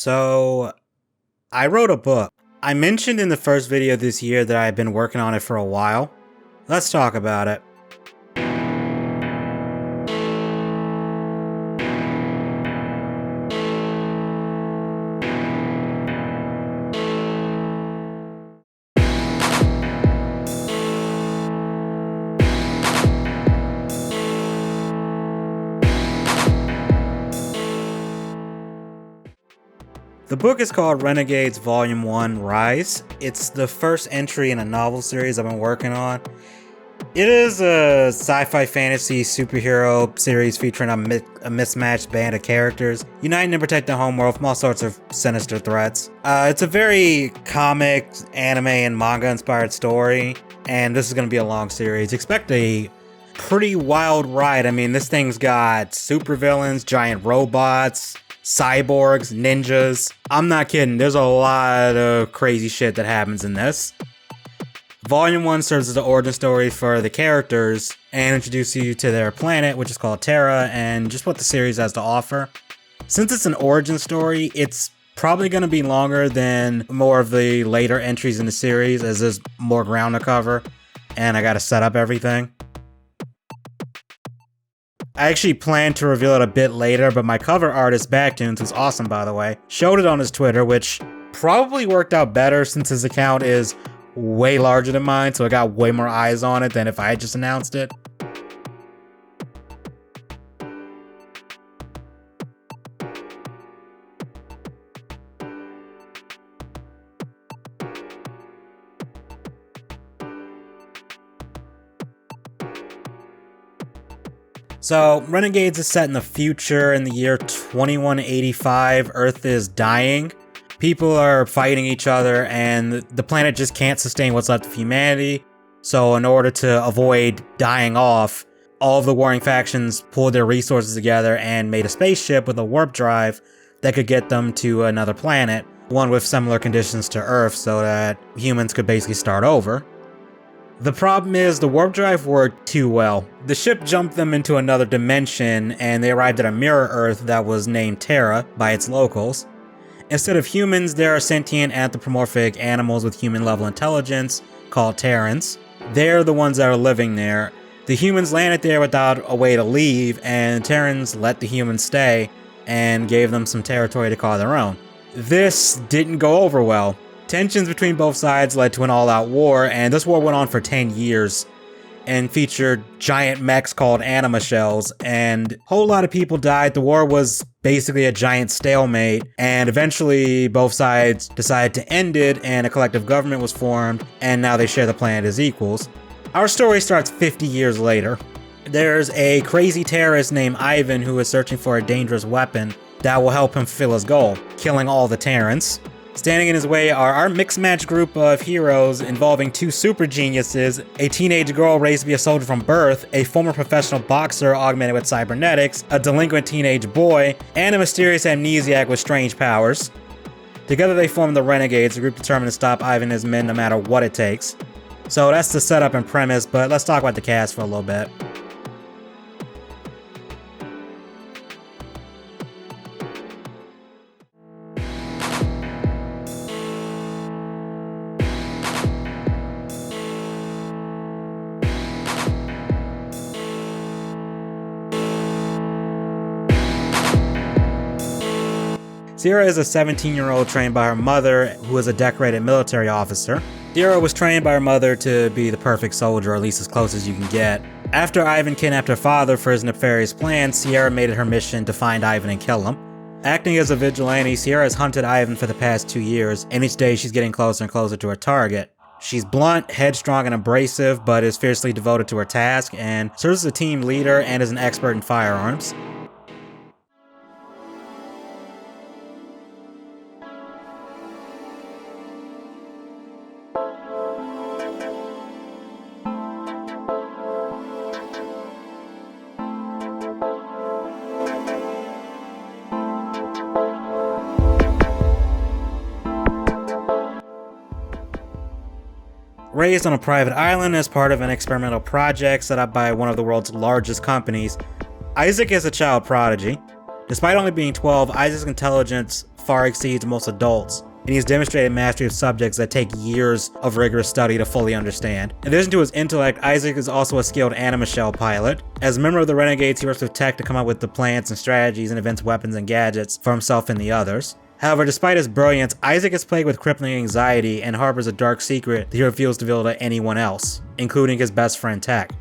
So, I wrote a book. I mentioned in the first video this year that I had been working on it for a while. Let's talk about it. The book is called Renegades Volume 1 Rise. It's the first entry in a novel series I've been working on. It is a sci-fi fantasy superhero series featuring a mismatched band of characters uniting to protect the homeworld from all sorts of sinister threats. It's a very comic, anime, and manga inspired story, and this is going to be a long series. Expect a pretty wild ride. I mean, this thing's got supervillains, giant robots, cyborgs, ninjas. I'm not kidding, there's a lot of crazy shit that happens in this. Volume 1 serves as the origin story for the characters and introduces you to their planet, which is called Terra, and just what the series has to offer. Since it's an origin story, it's probably going to be longer than more of the later entries in the series, as there's more ground to cover, and I gotta set up everything. I actually planned to reveal it a bit later, but my cover artist, Backtunes, who's awesome by the way, showed it on his Twitter, which probably worked out better since his account is way larger than mine, so it got way more eyes on it than if I had just announced it. So, Renegades is set in the future in the year 2185. Earth is dying. People are fighting each other, and the planet just can't sustain what's left of humanity. So, in order to avoid dying off, all of the warring factions pulled their resources together and made a spaceship with a warp drive that could get them to another planet, one with similar conditions to Earth, so that humans could basically start over. The problem is the warp drive worked too well. The ship jumped them into another dimension, and they arrived at a mirror Earth that was named Terra by its locals. Instead of humans, there are sentient anthropomorphic animals with human-level intelligence called Terrans. They're the ones that are living there. The humans landed there without a way to leave, and Terrans let the humans stay and gave them some territory to call their own. This didn't go over well. Tensions between both sides led to an all-out war, and this war went on for 10 years and featured giant mechs called anima shells, and a whole lot of people died. The war was basically a giant stalemate, and eventually both sides decided to end it, and a collective government was formed, and now they share the planet as equals. Our story starts 50 years later. There's a crazy terrorist named Ivan who is searching for a dangerous weapon that will help him fulfill his goal, killing all the Terrans. Standing in his way are our mixed match group of heroes involving two super geniuses, a teenage girl raised to be a soldier from birth, a former professional boxer augmented with cybernetics, a delinquent teenage boy, and a mysterious amnesiac with strange powers. Together they form the Renegades, a group determined to stop Ivan and his men no matter what it takes. So that's the setup and premise, but let's talk about the cast for a little bit. Sierra is a 17-year-old trained by her mother, who is a decorated military officer. Sierra was trained by her mother to be the perfect soldier, or at least as close as you can get. After Ivan kidnapped her father for his nefarious plan, Sierra made it her mission to find Ivan and kill him. Acting as a vigilante, Sierra has hunted Ivan for the past 2 years, and each day she's getting closer and closer to her target. She's blunt, headstrong, and abrasive, but is fiercely devoted to her task, and serves as a team leader and is an expert in firearms. Raised on a private island as part of an experimental project set up by one of the world's largest companies, Isaac is a child prodigy. Despite only being 12, Isaac's intelligence far exceeds most adults, and he's demonstrated mastery of subjects that take years of rigorous study to fully understand. In addition to his intellect, Isaac is also a skilled animashell pilot. As a member of the Renegades, he works with tech to come up with the plans and strategies and invents weapons and gadgets for himself and the others. However, despite his brilliance, Isaac is plagued with crippling anxiety and harbors a dark secret that he refuses to reveal to anyone else, including his best friend Tech.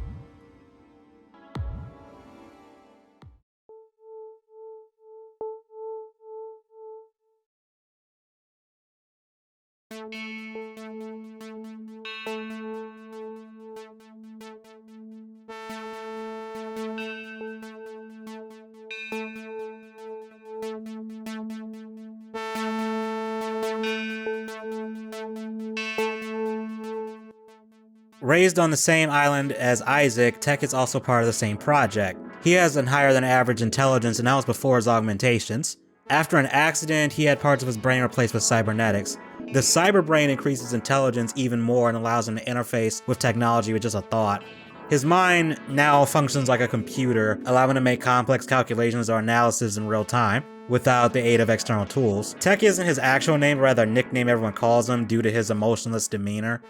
Raised on the same island as Isaac, Tech is also part of the same project. He has an higher than average intelligence, and that was before his augmentations. After an accident, he had parts of his brain replaced with cybernetics. The cyber brain increases intelligence even more and allows him to interface with technology with just a thought. His mind now functions like a computer, allowing him to make complex calculations or analysis in real time, without the aid of external tools. Tech isn't his actual name, but rather a nickname everyone calls him due to his emotionless demeanor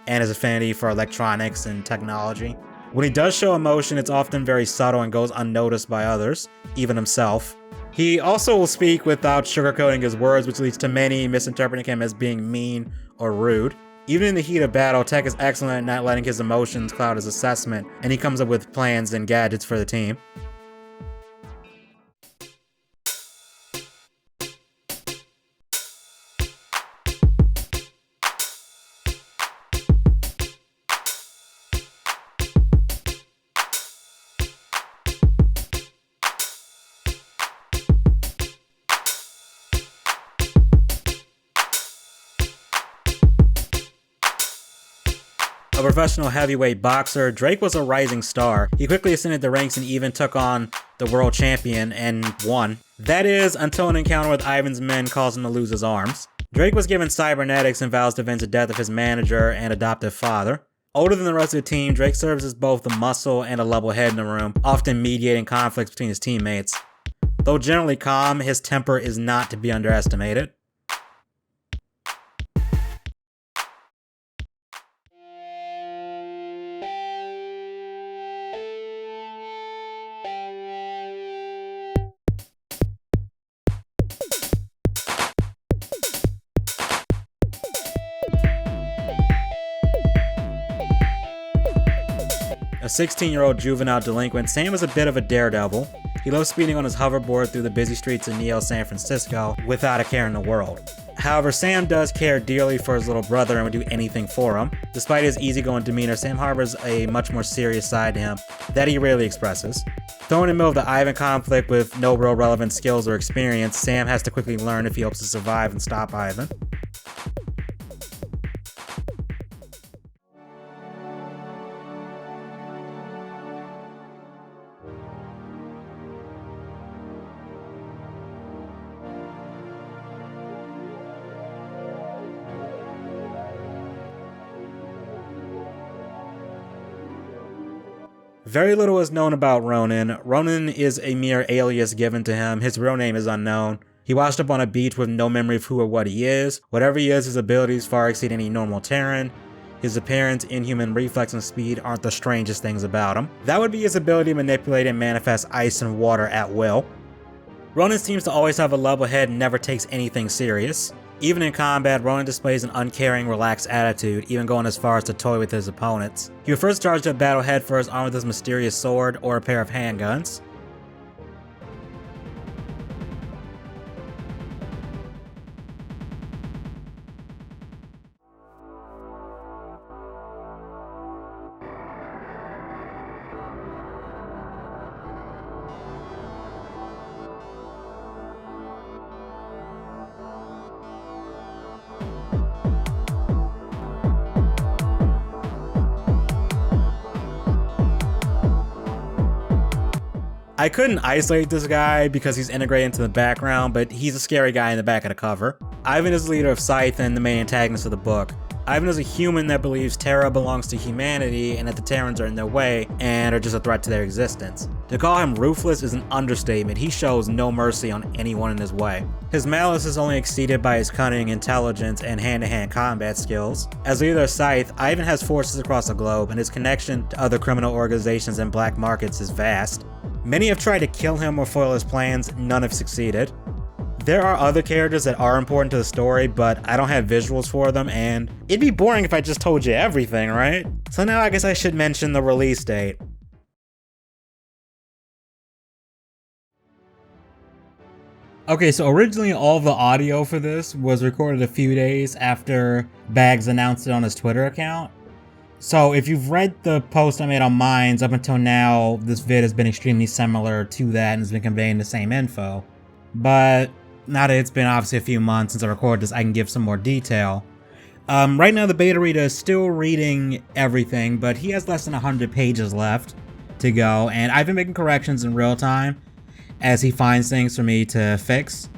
and his affinity for electronics and technology. When he does show emotion, it's often very subtle and goes unnoticed by others, even himself. He also will speak without sugarcoating his words, which leads to many misinterpreting him as being mean or rude. Even in the heat of battle, Tech is excellent at not letting his emotions cloud his assessment, and he comes up with plans and gadgets for the team. A professional heavyweight boxer, Drake was a rising star. He quickly ascended the ranks and even took on the world champion and won. That is, until an encounter with Ivan's men caused him to lose his arms. Drake was given cybernetics and vows to avenge the death of his manager and adoptive father. Older than the rest of the team, Drake serves as both a muscle and a level head in the room, often mediating conflicts between his teammates. Though generally calm, his temper is not to be underestimated. A 16-year-old juvenile delinquent, Sam is a bit of a daredevil. He loves speeding on his hoverboard through the busy streets of Neo San Francisco without a care in the world. However, Sam does care dearly for his little brother and would do anything for him. Despite his easygoing demeanor, Sam harbors a much more serious side to him that he rarely expresses. Thrown in the middle of the Ivan conflict with no real relevant skills or experience, Sam has to quickly learn if he hopes to survive and stop Ivan. Very little is known about Ronan. Ronan is a mere alias given to him. His real name is unknown. He washed up on a beach with no memory of who or what he is. Whatever he is, his abilities far exceed any normal Terran. His appearance, inhuman reflex, and speed aren't the strangest things about him. That would be his ability to manipulate and manifest ice and water at will. Ronan seems to always have a level head and never takes anything serious. Even in combat, Ronan displays an uncaring, relaxed attitude, even going as far as to toy with his opponents. He would first charge up battle head first, armed with his mysterious sword or a pair of handguns. I couldn't isolate this guy because he's integrated into the background, but he's a scary guy in the back of the cover. Ivan is the leader of Scythe and the main antagonist of the book. Ivan is a human that believes Terra belongs to humanity and that the Terrans are in their way and are just a threat to their existence. To call him ruthless is an understatement. He shows no mercy on anyone in his way. His malice is only exceeded by his cunning, intelligence, and hand-to-hand combat skills. As leader of Scythe, Ivan has forces across the globe, and his connection to other criminal organizations and black markets is vast. Many have tried to kill him or foil his plans, none have succeeded. There are other characters that are important to the story, but I don't have visuals for them, and it'd be boring if I just told you everything, right? So now I guess I should mention the release date. Okay, so originally all the audio for this was recorded a few days after Bags announced it on his Twitter account. So if you've read the post I made on Minds, up until now, this vid has been extremely similar to that and has been conveying the same info. But now that it's been obviously a few months since I recorded this, I can give some more detail. Right now the beta reader is still reading everything, but he has less than 100 pages left to go, and I've been making corrections in real time as he finds things for me to fix.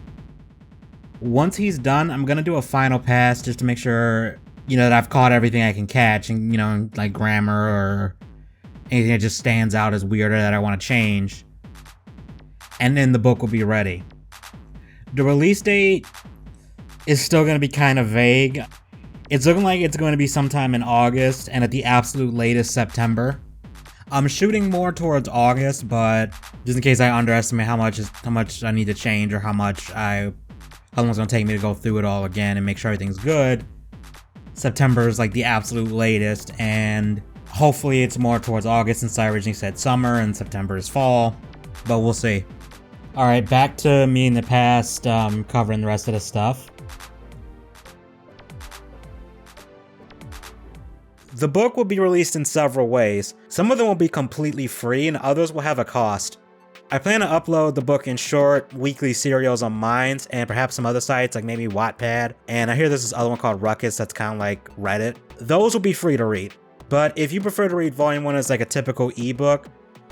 Once he's done, I'm gonna do a final pass just to make sure, that I've caught everything I can catch, and like grammar or anything that just stands out as weird or that I want to change. And then the book will be ready. The release date is still going to be kind of vague. It's looking like it's going to be sometime in August and at the absolute latest September. I'm shooting more towards August, but just in case I underestimate how much I need to change or how long it's going to take me to go through it all again and make sure everything's good, September is like the absolute latest, and hopefully it's more towards August since I originally said summer and September is fall, but we'll see. Alright, back to me in the past, covering the rest of the stuff. The book will be released in several ways. Some of them will be completely free and others will have a cost. I plan to upload the book in short, weekly serials on Minds and perhaps some other sites like maybe Wattpad, and I hear there's this other one called Ruckus that's kind of like Reddit. Those will be free to read. But if you prefer to read Volume 1 as like a typical ebook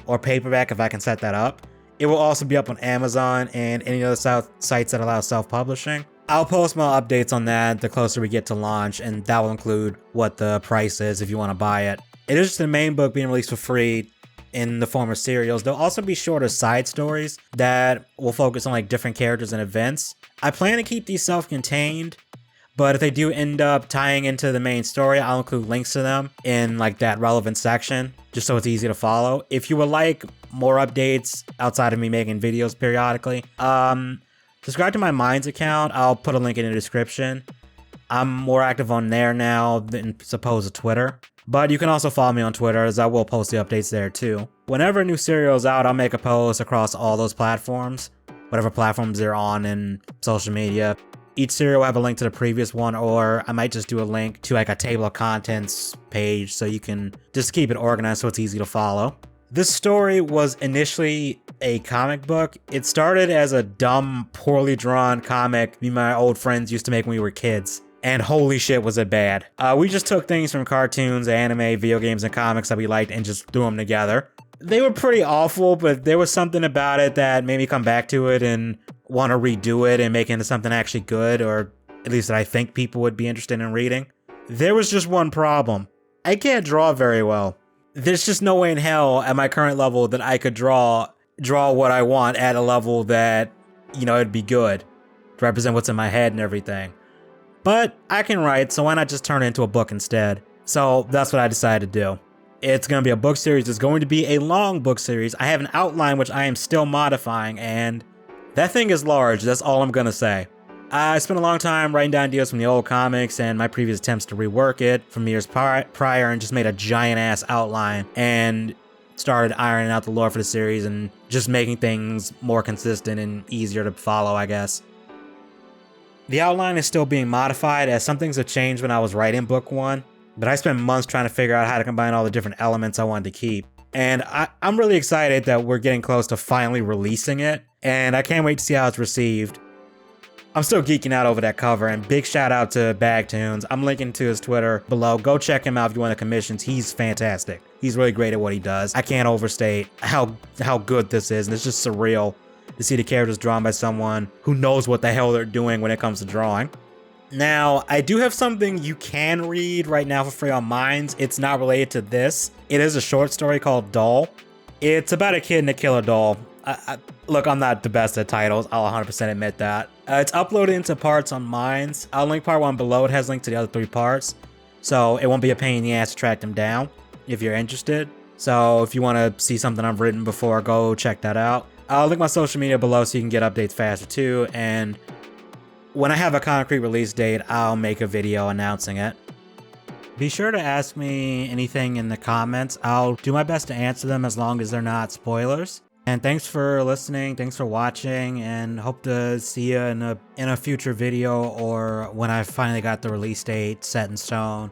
or paperback if I can set that up, it will also be up on Amazon and any other sites that allow self-publishing. I'll post more updates on that the closer we get to launch, and that will include what the price is if you want to buy it. It is just the main book being released for free in the form of serials. There'll also be shorter side stories that will focus on like different characters and events. I plan to keep these self-contained, but if they do end up tying into the main story, I'll include links to them in like that relevant section, just so it's easy to follow. If you would like more updates outside of me making videos periodically, subscribe to my Minds account. I'll put a link in the description. I'm more active on there now than opposed to Twitter. But you can also follow me on Twitter, as I will post the updates there too. Whenever a new serial is out, I'll make a post across all those platforms, whatever platforms they're on in social media. Each serial will have a link to the previous one, or I might just do a link to like a table of contents page so you can just keep it organized so it's easy to follow. This story was initially a comic book. It started as a dumb, poorly drawn comic me and my old friends used to make when we were kids. And holy shit was it bad. We just took things from cartoons, anime, video games, and comics that we liked and just threw them together. They were pretty awful, but there was something about it that made me come back to it and want to redo it and make it into something actually good, or at least that I think people would be interested in reading. There was just one problem. I can't draw very well. There's just no way in hell at my current level that I could draw what I want at a level that, it'd be good to represent what's in my head and everything. But I can write, so why not just turn it into a book instead? So that's what I decided to do. It's going to be a book series. It's going to be a long book series. I have an outline which I am still modifying, and that thing is large. That's all I'm going to say. I spent a long time writing down ideas from the old comics and my previous attempts to rework it from years prior and just made a giant ass outline and started ironing out the lore for the series and just making things more consistent and easier to follow, I guess. The outline is still being modified as some things have changed when I was writing book 1, but I spent months trying to figure out how to combine all the different elements I wanted to keep. And I'm really excited that we're getting close to finally releasing it, and I can't wait to see how it's received. I'm still geeking out over that cover, and big shout out to Bagtunes. I'm linking to his Twitter below. Go check him out if you want the commissions. He's fantastic. He's really great at what he does. I can't overstate how good this is, and it's just surreal to see the characters drawn by someone who knows what the hell they're doing when it comes to drawing. Now, I do have something you can read right now for free on Minds. It's not related to this. It is a short story called Doll. It's about a kid and a killer doll. Look, I'm not the best at titles. I'll 100% admit that. It's uploaded into parts on Minds. I'll link part 1 below. It has link to the other 3 parts. So it won't be a pain in the ass to track them down if you're interested. So if you want to see something I've written before, go check that out. I'll link my social media below so you can get updates faster too. And when I have a concrete release date, I'll make a video announcing it. Be sure to ask me anything in the comments. I'll do my best to answer them as long as they're not spoilers. And thanks for listening, thanks for watching, and hope to see you in a future video or when I finally got the release date set in stone.